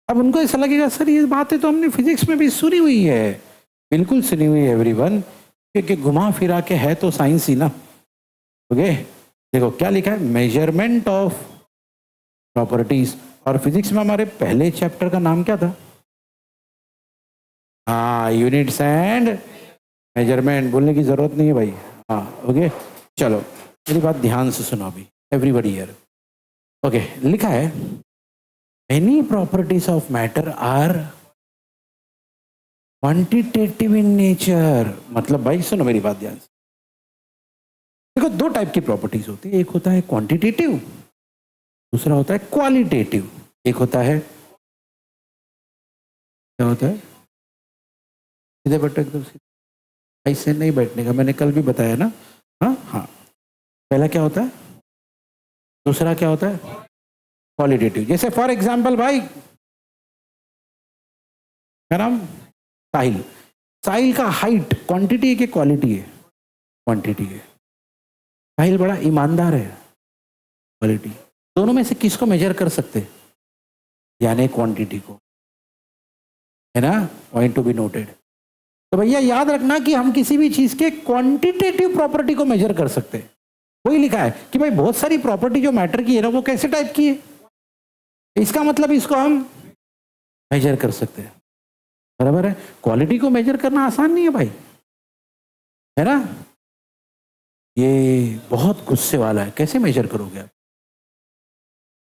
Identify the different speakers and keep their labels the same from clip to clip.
Speaker 1: अब उनको ऐसा लगेगा सर ये बातें तो हमने फिजिक्स में भी सुनी हुई है। बिल्कुल सुनी हुई है एवरीवन, क्योंकि घुमा फिरा के है तो साइंस ही ना। ओके, देखो क्या लिखा है, मेजरमेंट ऑफ प्रॉपर्टीज। और फिजिक्स में हमारे पहले चैप्टर का नाम क्या था? हाँ, यूनिट्स एंड मेजरमेंट। बोलने की जरूरत नहीं है भाई। हाँ ओके, चलो मेरी बात ध्यान से सुनो अभी, एवरीबडी हियर। ओके, लिखा है many properties of matter are quantitative in nature. मतलब भाई सुनो मेरी बात ध्यान से। देखो दो टाइप की प्रॉपर्टीज होती है, एक होता है क्वांटिटेटिव, दूसरा होता है क्वालिटेटिव। एक होता है, क्या होता है, सीधे बैठो एकदम सीधे, ऐसे नहीं बैठने का, मैंने कल भी बताया ना। हाँ हाँ, पहला क्या होता है, दूसरा क्या होता है क्वालिटेटिव। जैसे फॉर एग्जाम्पल भाई, क्या नाम, साहिल। साहिल का हाइट क्वांटिटी है कि क्वालिटी है? क्वांटिटी है। साहिल बड़ा ईमानदार है, क्वालिटी। दोनों में से किसको मेजर कर सकते? यानी क्वांटिटी को, है ना, पॉइंट टू बी नोटेड। तो भैया याद रखना कि हम किसी भी चीज के क्वांटिटेटिव प्रॉपर्टी को मेजर कर सकते हैं। वही लिखा है कि भाई बहुत सारी प्रॉपर्टी जो मैटर की है ना, वो कैसे टाइप की है, इसका मतलब इसको हम मेजर कर सकते हैं। बराबर है। क्वालिटी को मेजर करना आसान नहीं है भाई, है ना। ये बहुत गुस्से वाला है, कैसे मेजर करोगे आप,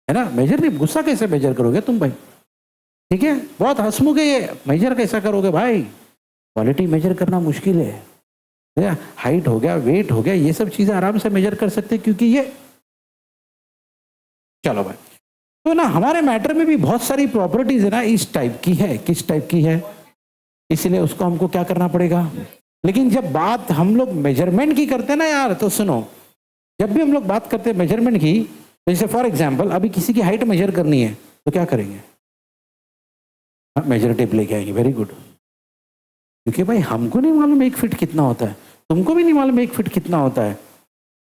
Speaker 1: है ना। मेजर नहीं, गुस्सा कैसे मेजर करोगे तुम भाई, ठीक है। बहुत हंसमुख है ये, मेजर कैसा करोगे भाई। क्वालिटी मेजर करना मुश्किल है। हाइट हो गया, वेट हो गया, ये सब चीजें आराम से मेजर कर सकते हैं, क्योंकि ये, चलो भाई। तो ना हमारे मैटर में भी बहुत सारी प्रॉपर्टीज है ना, इस टाइप की है। किस टाइप की है, इसलिए उसको हमको क्या करना पड़ेगा। लेकिन जब बात हम लोग मेजरमेंट की करते हैं ना यार, तो सुनो, जब भी हम लोग बात करते हैं मेजरमेंट की, जैसे फॉर एग्जांपल अभी किसी की हाइट मेजर करनी है तो क्या करेंगे, मेजर टेप लेके आएंगे। Very good. क्योंकि भाई हमको नहीं मालूम 1 फीट कितना होता है, तुमको भी नहीं मालूम 1 फीट कितना होता है।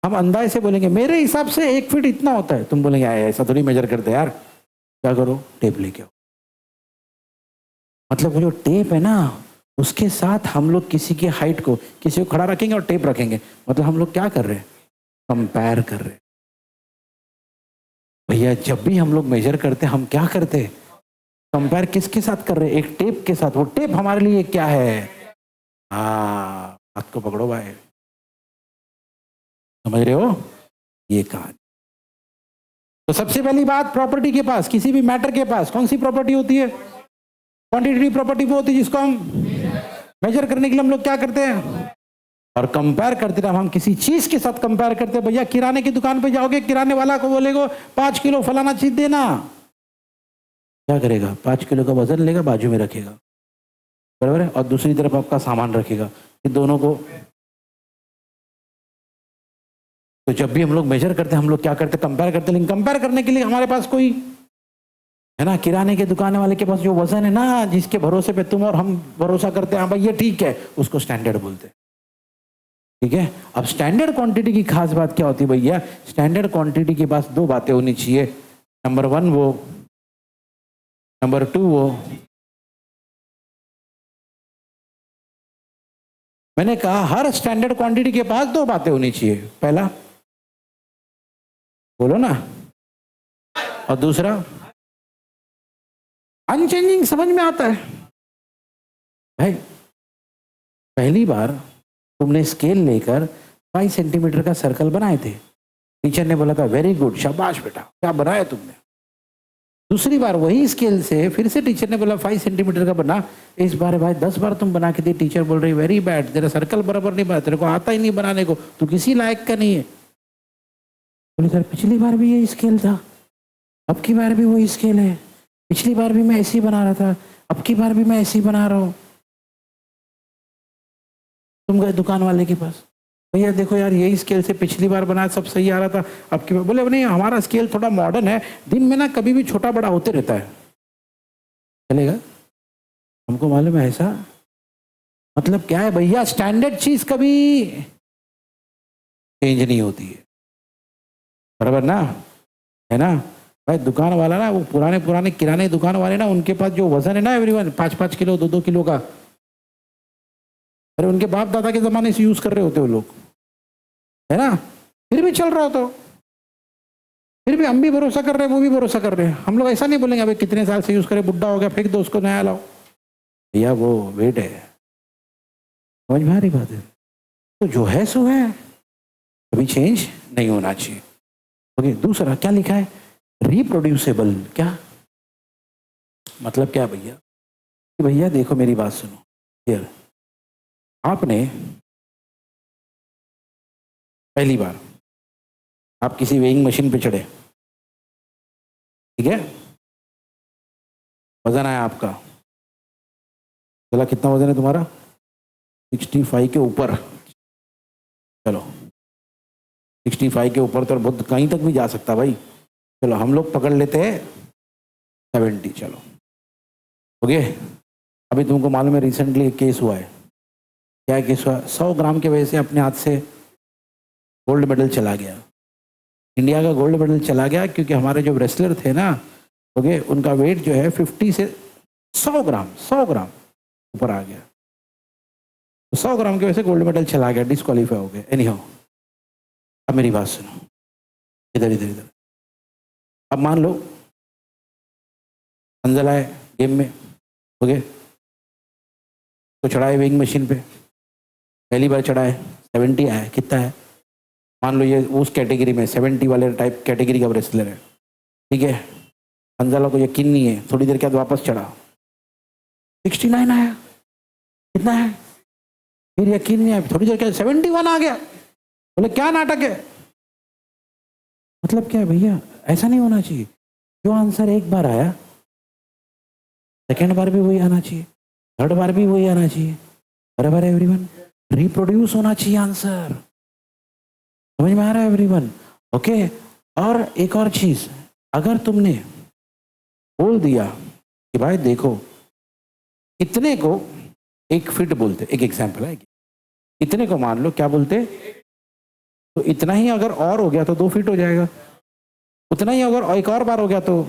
Speaker 1: हम अंदाजे से बोलेंगे मेरे हिसाब से 1 फीट इतना होता है, तुम बोलेंगे आए ऐसा थोड़ी मेजर करते यार। क्या करो, टेप लेके आओ। मतलब वो जो टेप है ना, उसके साथ हम लोग किसी की हाइट को, किसी को खड़ा रखेंगे और टेप रखेंगे, मतलब हम लोग क्या कर रहे हैं, कंपेयर कर रहे हैं। भैया जब भी हम लोग मेजर करते हैं, हम क्या करते हैं, कंपेयर किसके साथ कर रहे हैं, एक टेप के साथ। वो टेप हमारे लिए क्या है, हाँ बात को पकड़ो भाई, समझ रहे हो ये कहानी। तो सबसे पहली बात, प्रॉपर्टी के पास, किसी भी मैटर के पास कौन सी प्रॉपर्टी होती है, क्वांटिटेटिव प्रॉपर्टी वो होती है जिसको हम मेजर करने के लिए हम लोग क्या करते हैं, और कंपेयर करते हैं। हम किसी चीज के साथ कंपेयर करते हैं। भैया किराने की दुकान पे जाओगे, किराने वाला को बोलेगा 5 किलो फलाना चीज देना, क्या करेगा, 5 किलो का वजन लेगा, बाजू में रखेगा, बराबर है, और दूसरी तरफ आपका सामान रखेगा, इन दोनों को। तो जब भी हम लोग मेजर करते हैं, हम लोग क्या करते हैं, कंपेयर करते हैं। लेकिन कंपेयर करने के लिए हमारे पास कोई है ना, किराने के दुकान वाले के पास जो वजन है ना, जिसके भरोसे पे तुम और हम भरोसा करते हैं, हाँ भाई ये ठीक है, उसको स्टैंडर्ड बोलते हैं, ठीक है। अब स्टैंडर्ड क्वांटिटी की खास बात क्या होती है भैया, स्टैंडर्ड क्वांटिटी के पास 2 बातें होनी चाहिए। नंबर 1 वो, नंबर 2 वो। मैंने कहा हर स्टैंडर्ड क्वांटिटी के पास 2 बातें होनी चाहिए। पहला, बोलो ना, और दूसरा अनचेंजिंग। समझ में आता है भाई। पहली बार तुमने स्केल लेकर 5 सेंटीमीटर का सर्कल बनाए थे, टीचर ने बोला था वेरी गुड, शाबाश बेटा, क्या बनाया तुमने। दूसरी बार वही स्केल से फिर से टीचर ने बोला 5 सेंटीमीटर का बना। इस बार भाई 10 बार तुम बना के दी, टीचर बोल रही वेरी बैड, तेरा सर्कल बराबर नहीं बना, तेरे को आता ही नहीं बनाने को, तू किसी लायक का नहीं है। बोले सर पिछली बार भी ये स्केल था, अब की बार भी वही स्केल है, पिछली बार भी मैं ऐसे ही बना रहा था, अब की बार भी मैं ऐसे ही बना रहा हूँ। तुम गए दुकान वाले के पास, भैया देखो यार यही स्केल से पिछली बार बनाया, सब सही आ रहा था, अब की बार। बोले नहीं हमारा स्केल थोड़ा मॉडर्न है, दिन में ना कभी भी छोटा बड़ा होते रहता है, चलेगा। हमको मालूम है ऐसा। मतलब क्या है भैया, स्टैंडर्ड चीज कभी चेंज नहीं होती है, बराबर ना, है ना। भाई दुकान वाला ना, वो पुराने पुराने किराने दुकान वाले ना, उनके पास जो वजन है ना एवरीवन, 5-5 किलो 2-2 किलो का, अरे उनके बाप दादा के जमाने से यूज कर रहे होते वो लोग, है ना, फिर भी चल रहा हो तो, फिर भी हम भी भरोसा कर रहे हैं, वो भी भरोसा कर रहे हैं। हम लोग ऐसा नहीं बोलेंगे अभी कितने साल से यूज करे, बुढ़ा हो गया फेंक दो उसको, नया लाओ। भैया वो वेट है, समझ में आ रही बात है? तो जो है सो है, कभी चेंज नहीं होना चाहिए। ओके, दूसरा क्या लिखा है, रिप्रोड्यूसेबल। क्या मतलब क्या भैया? कि भैया देखो मेरी बात सुनो यार, आपने पहली बार आप किसी वेइंग मशीन पे चढ़े, ठीक है, वजन आया आपका, चला कितना वजन है तुम्हारा, 65 के ऊपर, चलो 65 के ऊपर तो बहुत कहीं तक भी जा सकता भाई, चलो हम लोग पकड़ लेते हैं 70, चलो ओके। अभी तुमको मालूम है रिसेंटली एक केस हुआ है, क्या केस हुआ, 100 ग्राम के वजह से अपने हाथ से गोल्ड मेडल चला गया, इंडिया का गोल्ड मेडल चला गया, क्योंकि हमारे जो रेसलर थे ना, ओके, उनका वेट जो है 50 से 100 ग्राम ऊपर आ गया, 100 ग्राम की वजह से गोल्ड मेडल चला गया, डिस्क्वालीफाई हो गया। एनी हाउ, अब मेरी बात सुनो, इधर इधर इधर, अब मान लो अंजल आए गेम में, ओके, तो चढ़ाए वेइंग मशीन पे, पहली बार चढ़ाए 70 आया, कितना है, मान लो ये उस कैटेगरी में 70 वाले टाइप कैटेगरी का रेसलर है, ठीक है, अंजला को यकीन नहीं है, थोड़ी देर के बाद वापस चढ़ा, 69 आया, कितना है, फिर यकीन नहीं आया, थोड़ी देर के बाद 71 आ गया, बोले क्या नाटक है, मतलब क्या है भैया, ऐसा नहीं होना चाहिए, जो आंसर एक बार आया सेकेंड बार भी वही आना चाहिए, थर्ड बार भी वही आना चाहिए, बराबर है एवरीवन, रिप्रोड्यूस होना चाहिए आंसर, समझ में आ रहा है एवरीवन? ओके, और एक और चीज, अगर तुमने बोल दिया कि भाई देखो इतने को 1 फीट बोलते, एक एग्जाम्पल है, इतने को मान लो क्या बोलते, तो इतना ही अगर और हो गया तो 2 फीट हो जाएगा, उतना ही अगर एक और बार हो गया तो,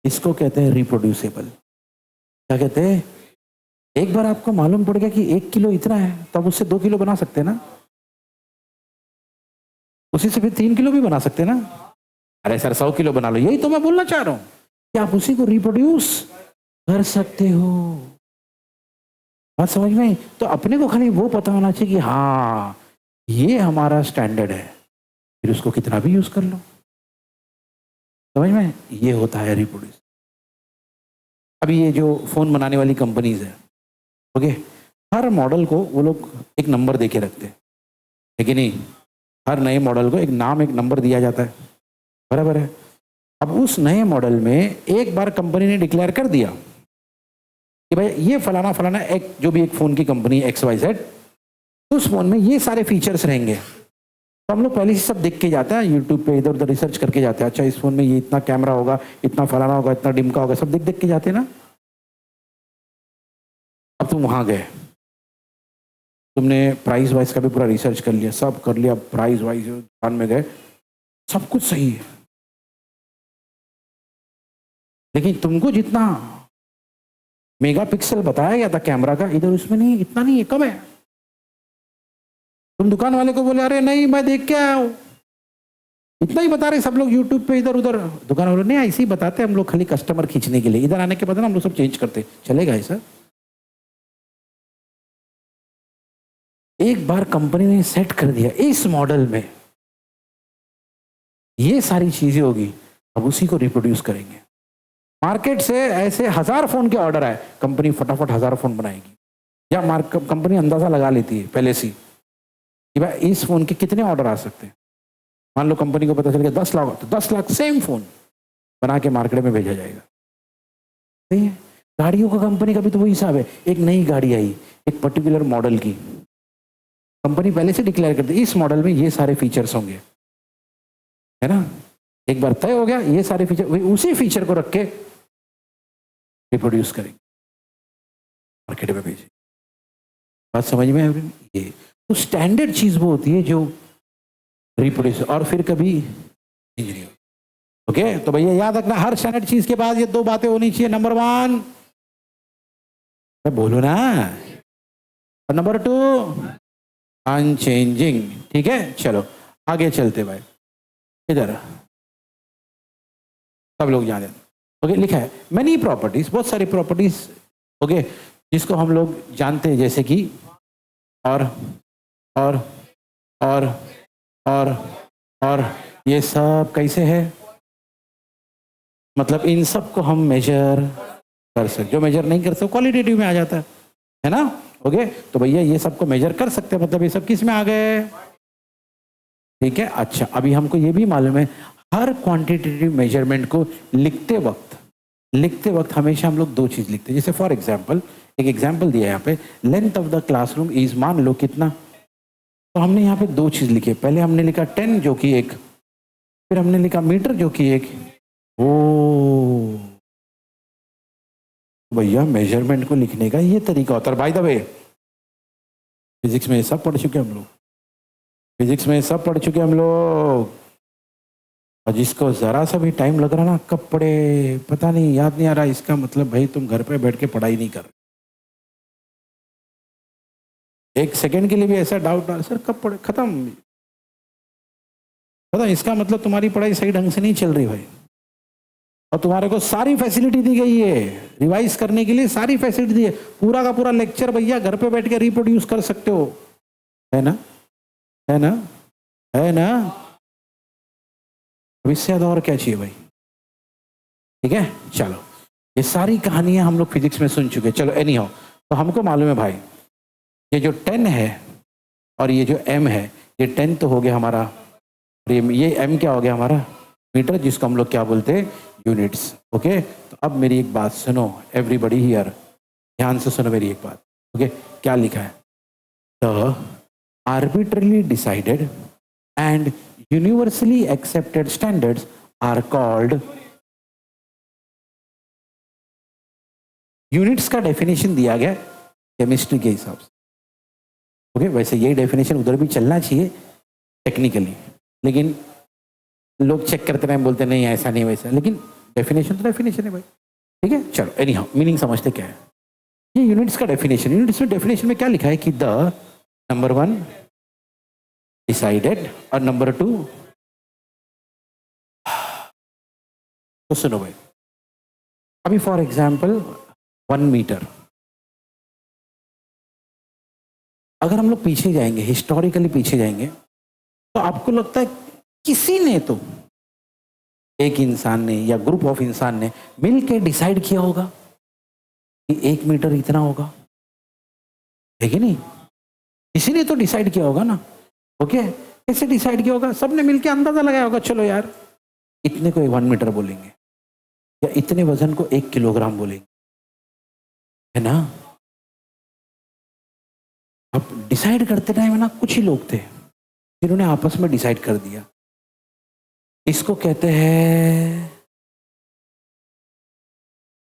Speaker 1: इसको कहते हैं रिप्रोड्यूसेबल। क्या कहते हैं, एक बार आपको मालूम पड़ गया कि 1 किलो इतना है, तो आप उससे 2 किलो बना सकते हैं ना, उसी से फिर 3 किलो भी बना सकते हैं ना, अरे सर 100 किलो बना लो, यही तो मैं बोलना चाह रहा हूं कि आप उसी को रिप्रोड्यूस कर सकते हो, बात समझ में? तो अपने को खाली वो पता होना चाहिए कि हाँ ये हमारा स्टैंडर्ड है, फिर उसको कितना भी यूज कर लो, समझ में? ये होता है रिप्रोड्यूस। अभी ये जो फोन बनाने वाली कंपनीज है, ओके, हर मॉडल को वो लोग एक नंबर दे के रखते हैं, है कि नहीं, हर नए मॉडल को एक नाम एक नंबर दिया जाता है, बराबर है। अब उस नए मॉडल में एक बार कंपनी ने डिक्लेयर कर दिया कि भाई ये फलाना फलाना एक जो भी एक फ़ोन की कंपनी XYZ, उस फ़ोन में ये सारे फीचर्स रहेंगे, तो हम लोग पहले से सब देख के जाते हैं, यूट्यूब पे इधर उधर रिसर्च करके जाते हैं, अच्छा इस फ़ोन में ये इतना कैमरा होगा, इतना फलाना होगा, इतना डिम का होगा, सब देख देख के जाते हैं ना। अब तुम वहाँ गए, तुमने प्राइस वाइज का भी पूरा रिसर्च कर लिया, सब कर लिया, प्राइस वाइज दुकान में गए, सब कुछ सही है, लेकिन तुमको जितना मेगापिक्सल बताया गया था कैमरा का, इधर उसमें नहीं, इतना नहीं है, कम है। तुम दुकान वाले को बोले अरे नहीं मैं देख के आया हूं, इतना ही बता रहे सब लोग यूट्यूब पे इधर उधर, दुकान वाले नहीं ऐसे ही बताते हम लोग खाली कस्टमर खींचने के लिए, इधर आने के बाद ना हम लोग सब चेंज करते, चलेगा ऐसा? एक बार कंपनी ने सेट कर दिया इस मॉडल में ये सारी चीजें होगी, अब उसी को रिप्रोड्यूस करेंगे, मार्केट से ऐसे 1000 फोन के ऑर्डर आए, कंपनी फटाफट 1000 फोन बनाएगी, या कंपनी अंदाजा लगा लेती है पहले से कि भाई इस फोन के कितने ऑर्डर आ सकते हैं, मान लो कंपनी को पता चल गया 10 लाख, तो 10 लाख सेम फोन बना के मार्केट में भेजा जाएगा, सही है। गाड़ियों का कंपनी का भी तो वही हिसाब है, एक नई गाड़ी आई एक पर्टिकुलर मॉडल की, कंपनी पहले से डिक्लेयर करती है इस मॉडल में ये सारे फीचर्स होंगे, है ना, एक बार तय हो गया ये सारे फीचर, उसी फीचर को रख के रिप्रोड्यूस करेंगे, मार्केट में भेजेंगे, बात समझ में है? ये तो स्टैंडर्ड चीज वो होती है जो रिप्रोड्यूस, और फिर कभी इंजीनियर, ओके, तो भैया याद रखना हर स्टैंडर्ड चीज के पास ये दो बातें होनी चाहिए। नंबर वन, मैं बोलू ना, और नंबर टू अनचेंजिंग। ठीक है, चलो आगे चलते भाई। इधर सब लोग जाने। ओके, लिखा है मेनी प्रॉपर्टीज, बहुत सारी प्रॉपर्टीज, ओके, जिसको हम लोग जानते हैं, जैसे कि और और और और और ये सब कैसे है, मतलब इन सब को हम मेजर कर सकते। जो मेजर नहीं कर सकते क्वालिटेटिव में आ जाता है ना। ओके, तो भैया ये सबको मेजर कर सकते हैं, मतलब ये सब किस में आ गए। ठीक है, अच्छा अभी हमको ये भी मालूम है हर क्वांटिटेटिव मेजरमेंट को लिखते वक्त हमेशा हम लोग दो चीज लिखते हैं। जैसे फॉर एग्जांपल, एक एग्जांपल दिया है यहाँ पे, length of the classroom is, मान लो कितना, तो हमने यहाँ पे दो चीज लिखी। पहले हमने लिखा 10 जो कि एक, फिर हमने लिखा मीटर जो कि एक। ओ भैया मेजरमेंट को लिखने का ये तरीका होता है। बाय द वे फिजिक्स में सब पढ़ चुके हम लोग, फिजिक्स में सब पढ़ चुके हम लोग, और जिसको जरा सा भी टाइम लग रहा ना कब पढ़े पता नहीं, याद नहीं आ रहा, इसका मतलब भाई तुम घर पे बैठ के पढ़ाई नहीं कर रहे। एक सेकंड के लिए भी ऐसा डाउट ना, सर कब पढ़े, खत्म, पता इसका मतलब तुम्हारी पढ़ाई सही ढंग से नहीं चल रही भाई। और तुम्हारे को सारी फैसिलिटी दी गई है रिवाइज करने के लिए, सारी फैसिलिटी दी है, पूरा का पूरा लेक्चर भैया घर पे बैठ के रिप्रोड्यूस कर सकते हो, है ना, है ना, है ना। अब इससे ज्यादा और क्या चाहिए भाई। ठीक है, चलो ये सारी कहानियां हम लोग फिजिक्स में सुन चुके। चलो एनी हो, तो हमको मालूम है भाई ये जो 10 है और ये जो m है, ये 10 तो हो गया हमारा, ये m क्या हो गया हमारा, मीटर, जिसको हम लोग क्या बोलते हैं, यूनिट्स। ओके, तो अब मेरी एक बात सुनो एवरीबडी हियर, ध्यान से सुनो मेरी एक बात। ओके, क्या लिखा है, the arbitrarily decided and universally accepted standards are called. Units का डेफिनेशन दिया गया केमिस्ट्री के हिसाब से। ओके, वैसे यही डेफिनेशन उधर भी चलना चाहिए टेक्निकली, लेकिन लोग चेक करते रहे, बोलते नहीं ऐसा नहीं वैसा, लेकिन डेफिनेशन तो डेफिनेशन है भाई। ठीक है, चलो एनी हाउ मीनिंग समझते क्या है। ये यूनिट्स का डेफिनेशन, यूनिट्स में डेफिनेशन में क्या लिखा है कि द नंबर 1 डिसाइडेड और नंबर 2, तो सुनो भाई, अभी फॉर एग्जाम्पल 1 मीटर, अगर हम लोग पीछे जाएंगे, हिस्टोरिकली पीछे जाएंगे, तो आपको लगता है किसी ने तो, एक इंसान ने या ग्रुप ऑफ इंसान ने मिल के डिसाइड किया होगा कि 1 मीटर इतना होगा, है कि नहीं, किसी ने तो डिसाइड किया होगा ना। ओके, कैसे डिसाइड किया होगा, सबने मिलके अंदाजा लगाया होगा, चलो यार इतने को 1 मीटर बोलेंगे, या इतने वजन को 1 किलोग्राम बोलेंगे, है ना। अब डिसाइड करते टाइम ना कुछ ही लोग थे जिन्होंने आपस में डिसाइड कर दिया, इसको कहते हैं,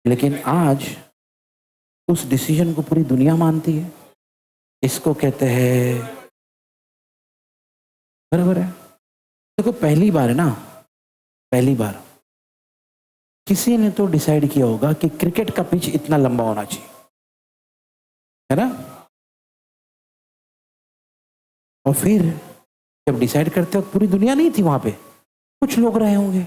Speaker 1: लेकिन आज उस डिसीजन को पूरी दुनिया मानती है, इसको कहते हैं, बराबर है। देखो पहली बार है ना, पहली बार किसी ने तो डिसाइड किया होगा कि क्रिकेट का पिच इतना लंबा होना चाहिए, है ना। और फिर जब डिसाइड करते वक्त पूरी दुनिया नहीं थी वहां पे, कुछ लोग रहे होंगे,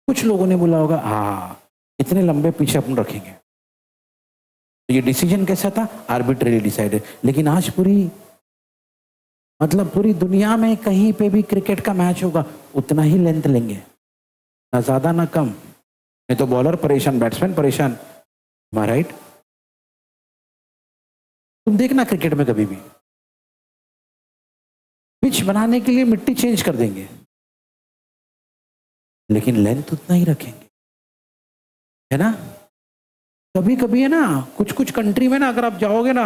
Speaker 1: कुछ लोगों ने बोला होगा हाँ इतने लंबे पीछे अपन रखेंगे। तो ये डिसीजन कैसा था, आर्बिट्रेरी डिसाइडेड। लेकिन आज पूरी, मतलब पूरी दुनिया में कहीं पे भी क्रिकेट का मैच होगा उतना ही लेंथ लेंगे, ना ज्यादा ना कम, नहीं तो बॉलर परेशान, बैट्समैन परेशान, राइट। तुम देखना क्रिकेट में कभी भी पिच बनाने के लिए मिट्टी चेंज कर देंगे, लेकिन लेंथ उतना ही रखेंगे, है ना। कभी कभी है ना, कुछ कुछ कंट्री में ना अगर आप जाओगे ना,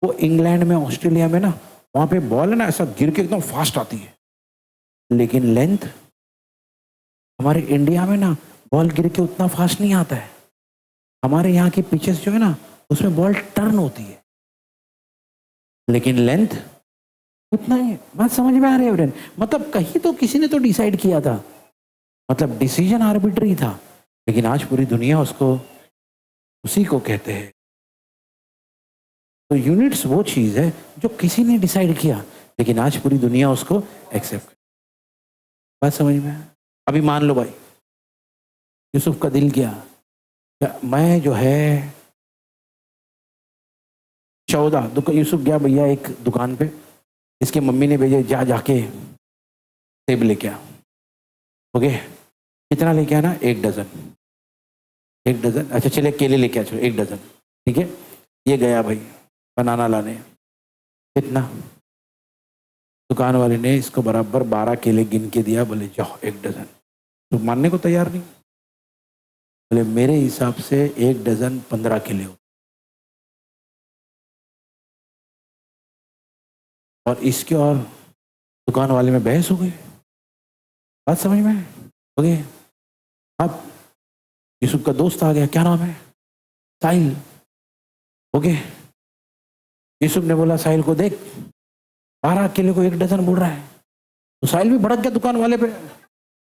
Speaker 1: वो इंग्लैंड में, ऑस्ट्रेलिया में ना, वहां पे बॉल है ना ऐसा गिर के एकदम फास्ट आती है, लेकिन लेंथ हमारे इंडिया में ना बॉल गिर के उतना फास्ट नहीं आता है। हमारे यहाँ की पिचेस जो है ना उसमें बॉल टर्न होती है, लेकिन लेंथ उतना ही। बात समझ में आ रही है फ्रेंड, मतलब कहीं तो किसी ने तो डिसाइड किया था मतलब डिसीजन आर्बिट्री था, लेकिन आज पूरी दुनिया उसको उसी को कहते हैं। तो यूनिट्स वो चीज है जो किसी ने डिसाइड किया, लेकिन आज पूरी दुनिया उसको एक्सेप्ट। बात समझ में? अभी मान लो भाई यूसुफ का दिल क्या, मैं जो है 14 यूसुफ गया भैया एक दुकान पे, इसके मम्मी ने भेजे जा जाके सेब लेके आ। ओके, कितना लेके आना? 1 डजन। 1 डजन, अच्छा चले केले लेके आ, चलो 1 डजन, ठीक है। ये गया भाई बनाना लाने, कितना? दुकान वाले ने इसको बराबर 12 केले गिन के दिया, बोले जाओ 1 डजन। तो मानने को तैयार नहीं, बोले मेरे हिसाब से 1 डजन 15 केले हो, और इसके और दुकान वाले में बहस हो गई। बात समझ में? ओके, अब यूसुफ का दोस्त आ गया, क्या नाम है? साहिल। ओके, यूसुफ ने बोला साहिल को, देख 12 केले को 1 डजन बोल रहा है। तो साहिल भी भड़क गया दुकान वाले पे,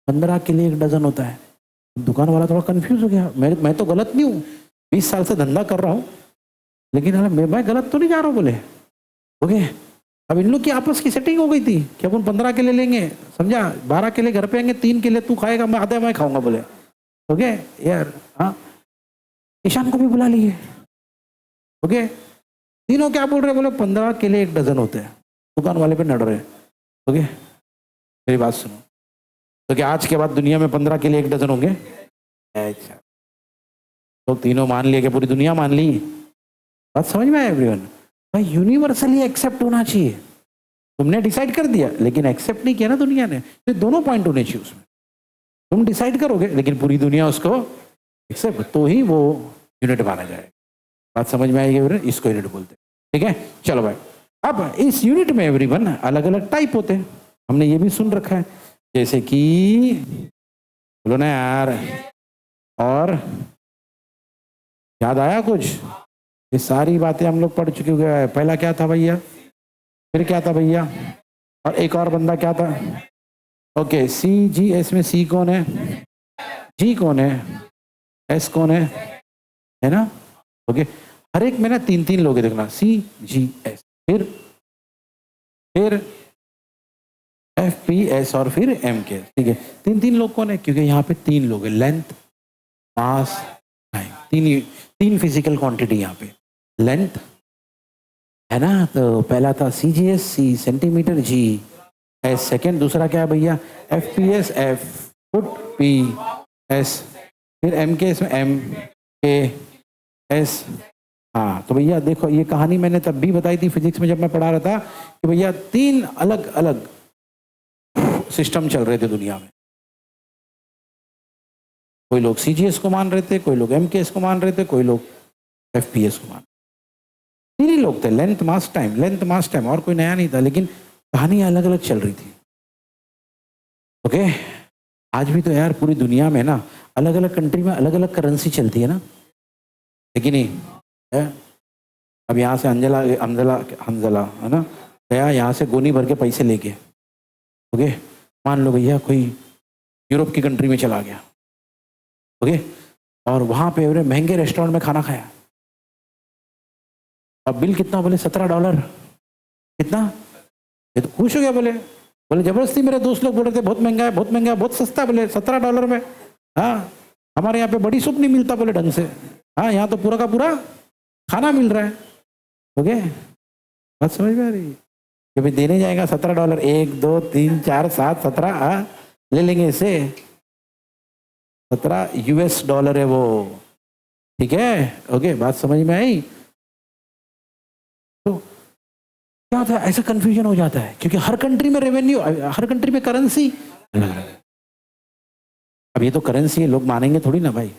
Speaker 1: 15 केले 1 डजन होता है। दुकान वाला थोड़ा कंफ्यूज हो गया, मैं तो गलत नहीं हूँ, 20 साल से धंधा कर रहा हूँ, लेकिन मैं गलत तो नहीं जा रहा हूँ। बोले ओके, अब इन लोग की आपस की सेटिंग हो गई थी कि अपन 15 केले लेंगे, समझा? 12 केले घर पे आएंगे, 3 केले तू खाएगा, मैं आधे मैं खाऊंगा। बोले ओके यार, हाँ। ईशान को भी बुला लिए। ओके, तीनों क्या बोल रहे? बोले 15 केले 1 डजन होते हैं। दुकान वाले पे नड़ रहे। ओके, मेरी बात सुनो, तो क्या आज के बाद दुनिया में 15 केले 1 डजन होंगे? अच्छा, तो तीनों मान लिए कि पूरी दुनिया मान ली। बात समझ में आया एवरीवन? भाई यूनिवर्सली एक्सेप्ट होना चाहिए। तुमने डिसाइड कर दिया लेकिन एक्सेप्ट नहीं किया ना दुनिया ने, तो दोनों पॉइंट होने चाहिए उसमें। तुम डिसाइड करोगे लेकिन पूरी दुनिया उसको एक्सेप्ट, तो ही वो यूनिट माना जाएगा। बात समझ में आएगी एवरीवन? इसको यूनिट बोलते हैं, ठीक है। चलो भाई, अब इस यूनिट में एवरीवन अलग अलग टाइप होते हैं, हमने ये भी सुन रखा है, जैसे कि बोलो ना यार, और याद आया कुछ? ये सारी बातें हम लोग पढ़ चुके हुए। पहला क्या था भैया, फिर क्या था भैया, और एक और बंदा क्या था? ओके, सी जी एस में सी कौन है, जी कौन है, एस कौन है ना? ओके, हर एक में ना 3 लोग देखना, सी जी एस, फिर एफ पी एस और फिर एम के, ठीक है। 3 लोग कौन है? क्योंकि यहाँ पे 3 लोग है, लेंथ, मास, टाइम, तीन फिजिकल क्वांटिटी यहाँ पे। लेंथ है ना, तो पहला था सी जी एस, सी सेंटीमीटर, जी एस सेकेंड, दूसरा क्या है भैया? F P S, F foot, P S, फिर एम के एस में एम के एस। हाँ, तो भैया देखो, ये कहानी मैंने तब भी बताई थी फिजिक्स में जब मैं पढ़ा रहा था कि भैया 3 अलग अलग सिस्टम चल रहे थे दुनिया में। कोई लोग सीजीएस को मान रहे थे, कोई लोग एमकेएस को मान रहे थे, कोई लोग एफपीएस को मान। 3 ही लोग थे, length mass time, length mass time, और कोई नया नहीं था, लेकिन कहानी अलग अलग चल रही थी। ओके, आज भी तो यार पूरी दुनिया में ना अलग अलग कंट्री में अलग अलग करेंसी चलती है ना, लेकिन नहीं है? अब यहाँ से अंजला है ना, गया यहाँ से गोनी भर के पैसे लेके। ओके, मान लो भैया कोई यूरोप की कंट्री में चला गया, ओके, और वहां पे महंगे रेस्टोरेंट में खाना खाया, अब बिल कितना? बोले $17। कितना? ये तो खुश हो गया, बोले जबरदस्ती मेरे दोस्त लोग बोल रहे थे बहुत महंगा है, बहुत महंगा है, बहुत सस्ता है, बोले $17 में। हाँ, हमारे यहाँ पे बड़ी सूप नहीं मिलता बोले ढंग से, हाँ यहाँ तो पूरा का पूरा खाना मिल रहा है। ओके, बात समझ में आ रही? कि भाई देने जाएगा $17, 1 2 3 4 7 17, हाँ ले लेंगे इसे, $17 है वो, ठीक है। ओके, बात समझ में आई? तो क्या होता है, ऐसा कंफ्यूजन हो जाता है क्योंकि हर कंट्री में रेवेन्यू, हर कंट्री में करेंसी अलग अलग है। अब ये तो करेंसी है, लोग मानेंगे थोड़ी ना भाई।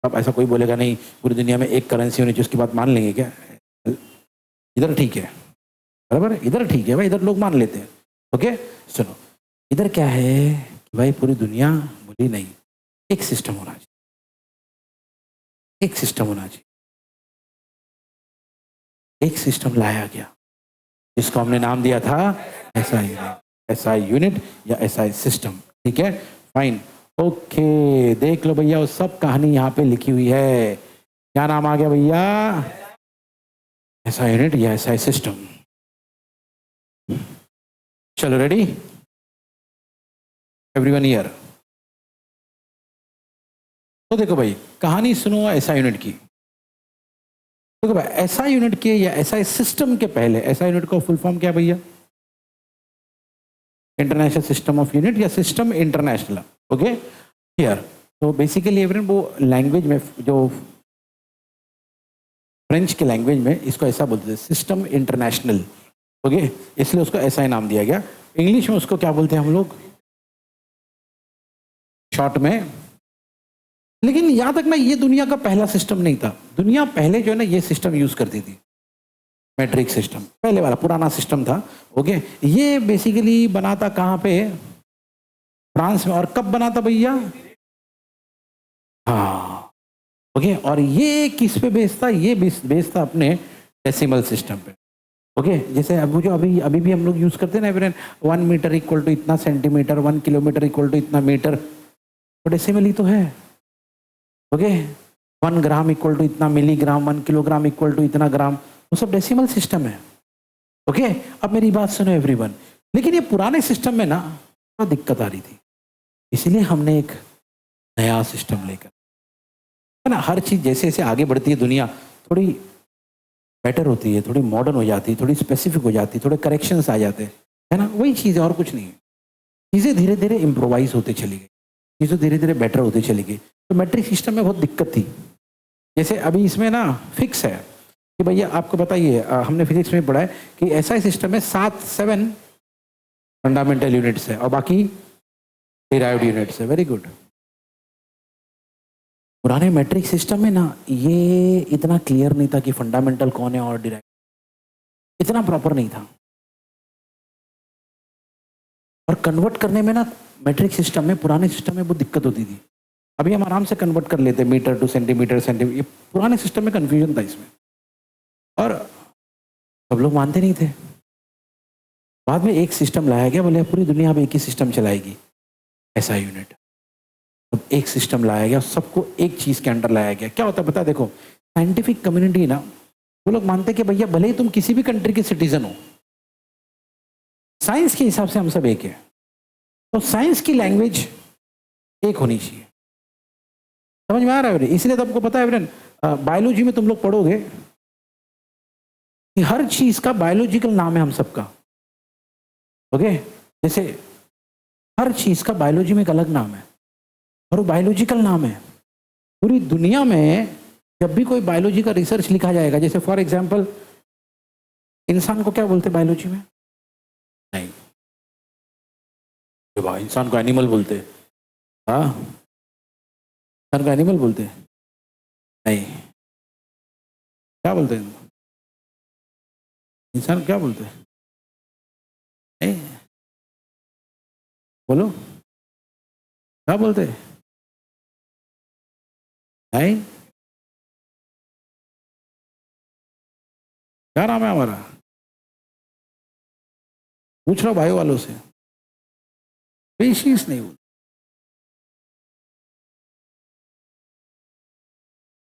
Speaker 1: अब ऐसा कोई बोलेगा नहीं पूरी दुनिया में एक करेंसी होनी चाहिए, उसकी बात मान लेंगे क्या? इधर ठीक है, बराबर, इधर ठीक है भाई, इधर लोग मान लेते हैं। ओके, सुनो, इधर क्या है कि भाई पूरी दुनिया बोली नहीं, एक सिस्टम होना चाहिए, एक सिस्टम होना चाहिए। एक सिस्टम लाया गया जिसको हमने नाम दिया था एसआई यूनिट या एसआई सिस्टम, ठीक है, फाइन। ओके, देख लो भैया, वो सब कहानी यहाँ पे लिखी हुई है। क्या नाम आ गया भैया? ऐसा यूनिट या ऐसा सिस्टम। चलो रेडी, एवरीवन हियर। तो देखो भाई, कहानी सुनो ऐसा यूनिट की। देखो भाई, ऐसा यूनिट के या ऐसा सिस्टम के पहले ऐसा यूनिट का फुल फॉर्म क्या भैया? इंटरनेशनल सिस्टम ऑफ यूनिट या सिस्टम इंटरनेशनल। ओके हियर, तो बेसिकली एवरीवन वो लैंग्वेज में, जो फ्रेंच के लैंग्वेज में इसको ऐसा बोलते हैं, सिस्टम इंटरनेशनल। ओके, इसलिए उसको ऐसा ही नाम दिया गया। इंग्लिश में उसको क्या बोलते हैं हम लोग? शॉर्ट में। लेकिन याद रखना, ये दुनिया का पहला सिस्टम नहीं था। दुनिया पहले जो है ना ये सिस्टम यूज करती थी, मैट्रिक सिस्टम, पहले वाला पुराना सिस्टम था। ओके, ये बेसिकली बना था कहाँ पे? फ्रांस में। और कब बना था भैया? हाँ, ओके। और ये किस पे बेस्ड था? ये बेस्ड था अपने डेसिमल सिस्टम पे। ओके, जैसे अब जो अभी अभी भी हम लोग यूज करते हैं ना, 1 मीटर इक्वल टू इतना सेंटीमीटर, 1 किलोमीटर इक्वल टू इतना मीटर, तो डेसिमल ही तो है। ओके, 1 ग्राम इक्वल टू इतना मिलीग्राम, 1 किलोग्राम इक्वल टू इतना ग्राम, वो सब डेसिमल सिस्टम है। ओके, अब मेरी बात सुनो एवरीवन। लेकिन ये पुराने सिस्टम में ना थोड़ा दिक्कत आ रही थी, इसलिए हमने एक नया सिस्टम लेकर, है ना, हर चीज जैसे जैसे आगे बढ़ती है दुनिया थोड़ी बेटर होती है, थोड़ी मॉडर्न हो जाती है, थोड़ी स्पेसिफिक हो जाती है, थोड़े करेक्शंस आ जाते हैं, है ना, वही चीज़ है और कुछ नहीं है। चीज़ें धीरे धीरे इम्प्रोवाइज होते चली गई, चीज़ें धीरे धीरे बेटर होती चली गई। तो मैट्रिक सिस्टम में बहुत दिक्कत थी। जैसे अभी इसमें ना फिक्स है कि भैया आपको बताइए, हमने फिजिक्स में पढ़ा है कि ऐसा सिस्टम में 7 फंडामेंटल यूनिट्स है और बाकी डिराइव्ड यूनिट्स है। Very good. पुराने मैट्रिक सिस्टम में ना ये इतना क्लियर नहीं था कि फंडामेंटल कौन है और डिराइव, इतना प्रॉपर नहीं था। और कन्वर्ट करने में ना मैट्रिक सिस्टम में, पुराने सिस्टम में बहुत दिक्कत होती थी। अभी हम आराम से कन्वर्ट कर लेते, मीटर टू सेंटीमीटर, सेंटीमीटर। ये पुराने सिस्टम में कन्फ्यूजन था इसमें, और सब लोग मानते नहीं थे। बाद में एक सिस्टम लाया गया, बोले पूरी दुनिया में एक ही सिस्टम चलाएगी, ऐसा यूनिट। अब एक सिस्टम लाया गया, सबको एक चीज के अंडर लाया गया। क्या होता है पता है? देखो, साइंटिफिक कम्युनिटी ना, वो लोग मानते कि भैया भले ही तुम किसी भी कंट्री के सिटीजन हो, साइंस के हिसाब से हम सब एक है, तो साइंस की लैंग्वेज एक होनी चाहिए। समझ में आ रहा है? इसलिए तो आपको पता है बायोलॉजी में तुम लोग पढ़ोगे कि हर चीज का बायोलॉजिकल नाम है हम सबका। ओके, जैसे हर चीज का बायोलॉजी में एक अलग नाम है, और वो बायोलॉजिकल नाम है। पूरी दुनिया में जब भी कोई बायोलॉजी का रिसर्च लिखा जाएगा, जैसे फॉर एग्जांपल इंसान को क्या बोलते हैं बायोलॉजी में? नहीं, भाई इंसान को एनिमल बोलते हैं। हाँ, इंसान को एनिमल बोलते हैं? नहीं, क्या बोलते हैं? इंसान क्या बोलते हैं? नहीं, बोलो, क्या बोलते हैं? नहीं, क्या नाम है हमारा? पूछ रहा भाई वालों से, स्पीशीज नहीं बोलते।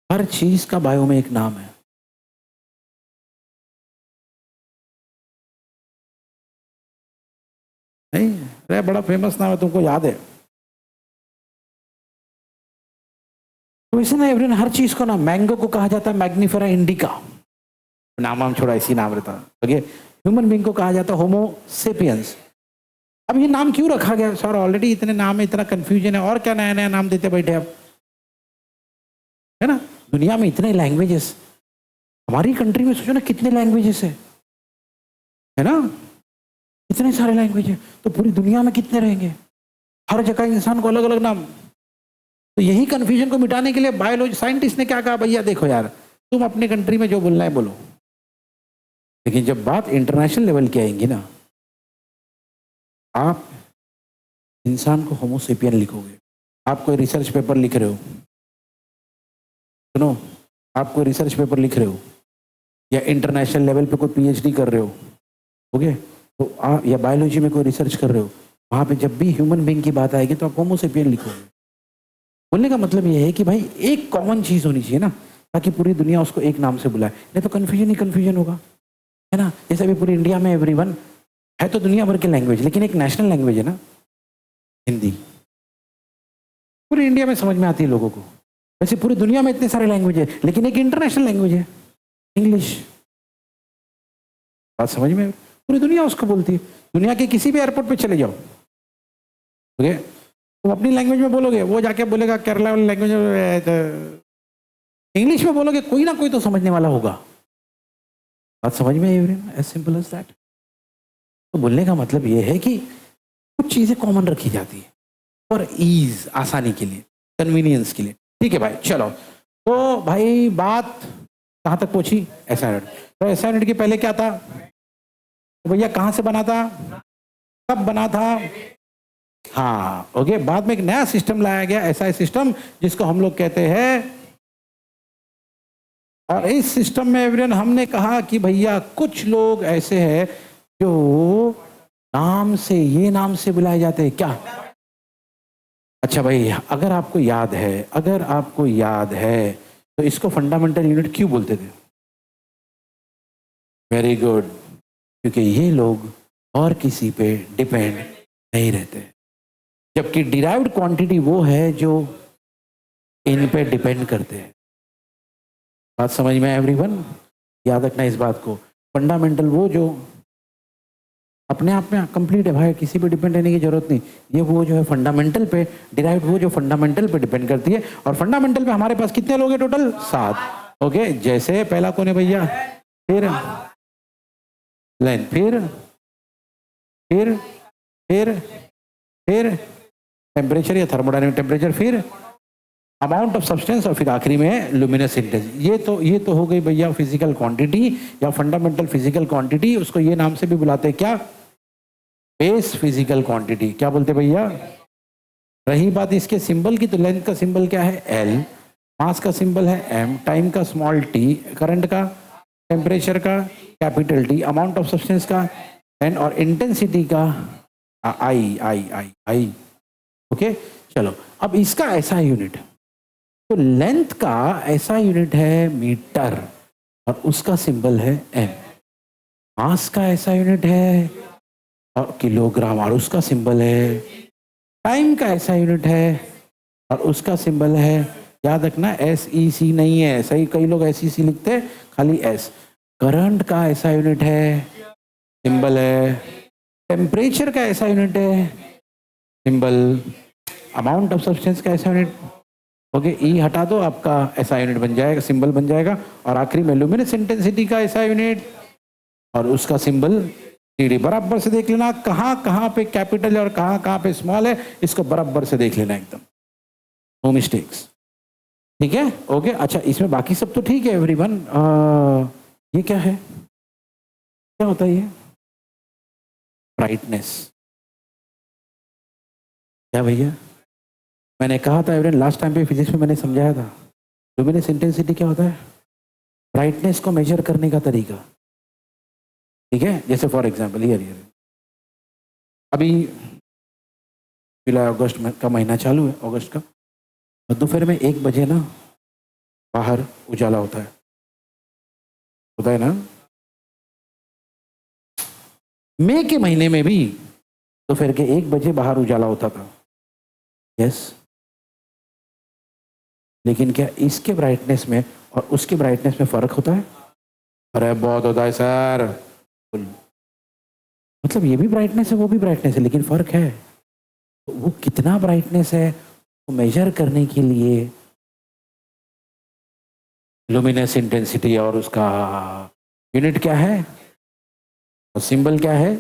Speaker 1: हर चीज का बायो में एक नाम है। नहीं, अरे बड़ा फेमस नाम है, तुमको याद है? तो इसे ना एवरीन, हर चीज को ना, मैंगो को कहा जाता है मैग्निफेरा इंडिका, नाम हम छोड़ा, इसी नाम रहता। ओके, ह्यूमन बीइंग को कहा जाता है होमो सेपियंस। अब ये नाम क्यों रखा गया सर? ऑलरेडी इतने नाम है, इतना कंफ्यूजन है, और क्या नया नया नाम देते बैठे आप, है ना? दुनिया में इतने लैंग्वेजेस, हमारी कंट्री में सोचो ना कितने लैंग्वेजेस है ना, इतने सारे लैंग्वेज है, तो पूरी दुनिया में कितने रहेंगे? हर जगह इंसान को अलग अलग नाम। तो यही कंफ्यूजन को मिटाने के लिए बायोलॉजी साइंटिस्ट ने क्या कहा, भैया देखो यार, तुम अपनी कंट्री में जो बोलना है बोलो, लेकिन जब बात इंटरनेशनल लेवल की आएंगी ना, आप इंसान को होमोसेपियन लिखोगे। आप कोई रिसर्च पेपर लिख रहे हो, सुनो, आप कोई रिसर्च पेपर लिख रहे हो या इंटरनेशनल लेवल पे कोई पीएचडी कर रहे हो, ओके, तो आप या बायोलॉजी में कोई रिसर्च कर रहे हो, वहाँ पे जब भी ह्यूमन बीइंग की बात आएगी तो आप होमोसेपियन लिखोगे। बोलने का मतलब ये है कि भाई एक कॉमन चीज होनी चाहिए ना, ताकि पूरी दुनिया उसको एक नाम से बुलाए, नहीं तो कन्फ्यूजन ही कन्फ्यूजन होगा, है ना। जैसे अभी पूरी इंडिया में एवरीवन है तो दुनिया भर की लैंग्वेज, लेकिन एक नेशनल लैंग्वेज है ना हिंदी, पूरी इंडिया में समझ में आती है लोगों को। वैसे पूरी दुनिया में इतने सारे लैंग्वेज है, लेकिन एक इंटरनेशनल लैंग्वेज है इंग्लिश। बात समझ में, पूरी दुनिया उसको बोलती है। दुनिया के किसी भी एयरपोर्ट पे चले जाओ, ओके, तुम अपनी लैंग्वेज में बोलोगे, वो जाके बोलेगा केरला वाली लैंग्वेज में, इंग्लिश में बोलोगे, कोई ना कोई तो समझने वाला होगा। बात समझ में everyone, as simple as that. तो बोलने का मतलब ये है कि कुछ चीजें कॉमन रखी जाती है और ईज, आसानी के लिए, कन्वीनियंस के लिए। ठीक है भाई, चलो। तो भाई बात कहाँ तक पहुंची? SI unit. तो एसआई यूनिट के पहले क्या था? तो भैया कहाँ से बना था, कब बना था? हाँ, ओके। बाद में एक नया सिस्टम लाया गया, एसआई सिस्टम, जिसको हम लोग कहते हैं। और इस सिस्टम में एवरीवन हमने कहा कि भैया कुछ लोग ऐसे हैं जो नाम से, ये नाम से बुलाए जाते हैं। क्या? अच्छा भाई, अगर आपको याद है, अगर आपको याद है तो इसको फंडामेंटल यूनिट क्यों बोलते थे? वेरी गुड, क्योंकि ये लोग और किसी पे डिपेंड नहीं रहते, जबकि डिराइव्ड क्वांटिटी वो है जो इन पे डिपेंड करते हैं। बात समझ में एवरीवन? याद रखना इस बात को। फंडामेंटल वो जो अपने आप में कंप्लीट है भाई, किसी पे डिपेंड रहने की जरूरत नहीं। ये वो जो है फंडामेंटल पे, डिराइव्ड वो जो फंडामेंटल पे डिपेंड करती है। और फंडामेंटल पे हमारे पास कितने लोग हैं टोटल? 7। ओके, जैसे पहला कौन है भैया? फिर लेंथ, फिर टेम्परेचर या थर्मोडायनेमिक टेम्परेचर, फिर अमाउंट ऑफ सब्सटेंस, और फिर आखिरी में लुमिनस इंटेंसिटी। ये तो हो गई भैया फिजिकल क्वांटिटी या फंडामेंटल फिजिकल क्वांटिटी। उसको ये नाम से भी बुलाते हैं, क्या? Base physical quantity. क्या बोलते भैया? रही बात इसके सिंबल की, तो लेंथ का सिंबल क्या है? एल, मास का सिंबल है एम, टाइम का स्मॉल टी, करंट का, टेम्परेचर का capital T, amount of substance का एन, और इंटेंसिटी का आई आई आई आई। ओके, चलो। अब इसका ऐसा यूनिट, तो लेंथ का ऐसा यूनिट है मीटर और उसका सिंबल है एम। मास का ऐसा यूनिट है और किलोग्राम और उसका सिंबल है। टाइम का ऐसा यूनिट है और उसका सिंबल है, याद रखना, SEC नहीं है, सही कई लोग SEC लिखते हैं, खाली S। करंट का ऐसा यूनिट है, सिंबल है। टेम्परेचर का ऐसा यूनिट है, सिंबल। अमाउंट ऑफ सब्सटेंस का ऐसा यूनिट, ओके, ई हटा दो, आपका ऐसा यूनिट बन जाएगा, सिंबल बन जाएगा। और आखिरी में लुमिनस इंटेंसिटी का ऐसा यूनिट और उसका सिंबल CD। बराबर से देख लेना कहाँ कहाँ पे कैपिटल है और कहाँ कहाँ पे स्मॉल है, इसको बराबर से देख लेना एकदम, नो मिस्टेक्स। ठीक है, ओके। अच्छा, इसमें बाकी सब तो ठीक है एवरीवन। ये क्या है, क्या होता है ये? ब्राइटनेस। क्या भैया? मैंने कहा था एवरीवन, लास्ट टाइम पे फिजिक्स में मैंने समझाया था, लुमिनस इंटेंसिटी क्या होता है? ब्राइटनेस को मेजर करने का तरीका। ठीक है, जैसे फॉर एग्जांपल ईयर अभी जुलाई अगस्त का महीना चालू है, अगस्त का, दोपहर में 1 बजे ना बाहर उजाला होता है ना। मई के महीने में भी दोपहर के 1 बजे बाहर उजाला होता था, यस। लेकिन क्या इसके ब्राइटनेस में और उसके ब्राइटनेस में फर्क होता है? अरे बहुत होता है सर। मतलब ये भी ब्राइटनेस है, वो भी ब्राइटनेस है, लेकिन फर्क है। तो वो कितना ब्राइटनेस है वो मेजर करने के लिए लुमिनस इंटेंसिटी और उसका यूनिट क्या है और सिंबल क्या है?